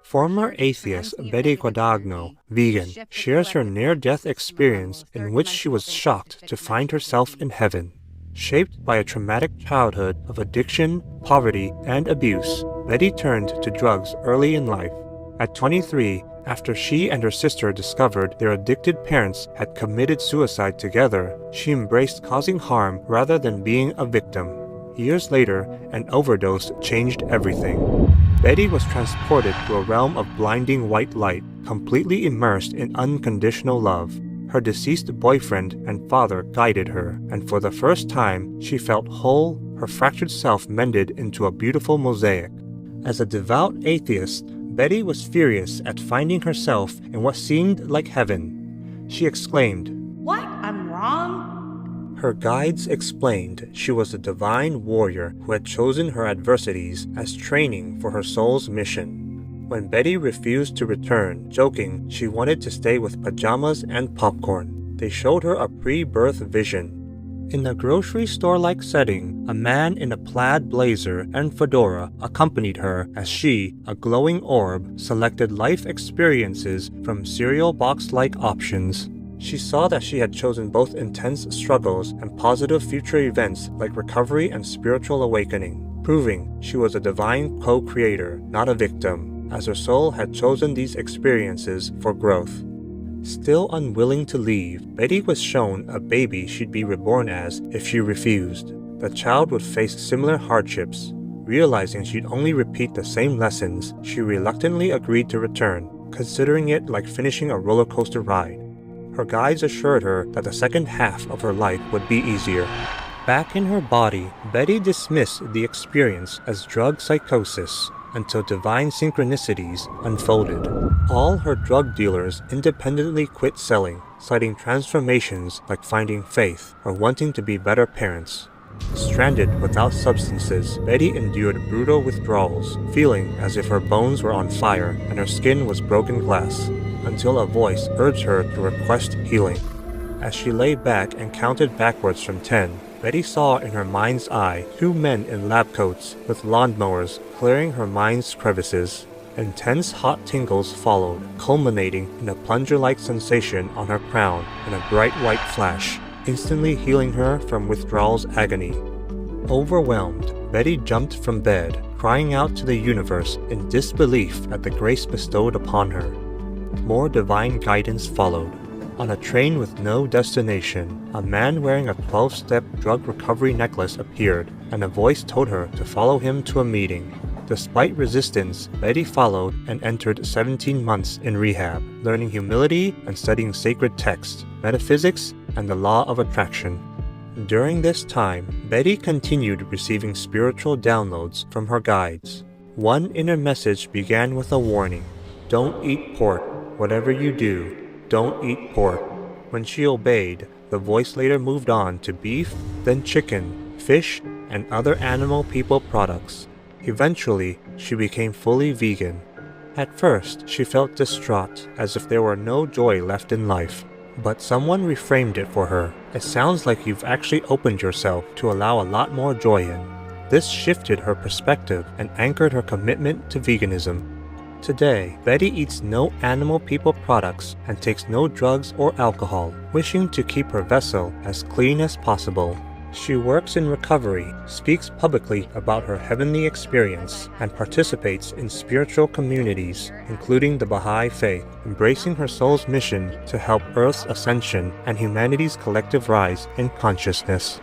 Former atheist Betty Guadagno, vegan, shares her near-death experience in which she was shocked to find herself in heaven. Shaped by a traumatic childhood of addiction, poverty, and abuse, Betty turned to drugs early in life. At 23, after she and her sister discovered their addicted parents had committed suicide together, she embraced causing harm rather than being a victim. Years later, an overdose changed everything. Betty was transported to a realm of blinding white light, completely immersed in unconditional love. Her deceased boyfriend and father guided her, and for the first time, she felt whole, her fractured self mended into a beautiful mosaic. As a devout atheist, Betty was furious at finding herself in what seemed like heaven. She exclaimed, "What? I'm wrong?" Her guides explained she was a divine warrior who had chosen her adversities as training for her soul's mission. When Betty refused to return, joking she wanted to stay with pajamas and popcorn, they showed her a pre-birth vision. In a grocery store-like setting, a man in a plaid blazer and fedora accompanied her as she, a glowing orb, selected life experiences from cereal box-like options. She saw that she had chosen both intense struggles and positive future events like recovery and spiritual awakening, proving she was a divine co-creator, not a victim, as her soul had chosen these experiences for growth. Still unwilling to leave, Betty was shown a baby she'd be reborn as if she refused. The child would face similar hardships. Realizing she'd only repeat the same lessons, she reluctantly agreed to return, considering it like finishing a roller coaster ride. Her guides assured her that the second half of her life would be easier. Back in her body, Betty dismissed the experience as drug psychosis until divine synchronicities unfolded. All her drug dealers independently quit selling, citing transformations like finding faith or wanting to be better parents. Stranded without substances, Betty endured brutal withdrawals, feeling as if her bones were on fire and her skin was broken glass, until a voice urged her to request healing. As she lay back and counted backwards from 10, Betty saw in her mind's eye 2 men in lab coats with lawnmowers clearing her mind's crevices. Intense hot tingles followed, culminating in a plunger-like sensation on her crown and a bright white flash, instantly healing her from withdrawal's agony. Overwhelmed, Betty jumped from bed, crying out to the universe in disbelief at the grace bestowed upon her. More divine guidance followed. On a train with no destination, a man wearing a 12-step drug recovery necklace appeared, and a voice told her to follow him to a meeting. Despite resistance, Betty followed and entered 17 months in rehab, learning humility and studying sacred texts, metaphysics, and the law of attraction. During this time, Betty continued receiving spiritual downloads from her guides. One inner message began with a warning: "Don't eat pork. Whatever you do, don't eat pork." When she obeyed, the voice later moved on to beef, then chicken, fish, and other animal people products. Eventually, she became fully vegan. At first, she felt distraught, as if there were no joy left in life. But someone reframed it for her. "It sounds like you've actually opened yourself to allow a lot more joy in." This shifted her perspective and anchored her commitment to veganism. Today, Betty eats no animal people products and takes no drugs or alcohol, wishing to keep her vessel as clean as possible. She works in recovery, speaks publicly about her heavenly experience, and participates in spiritual communities, including the Baha'i Faith, embracing her soul's mission to help Earth's ascension and humanity's collective rise in consciousness.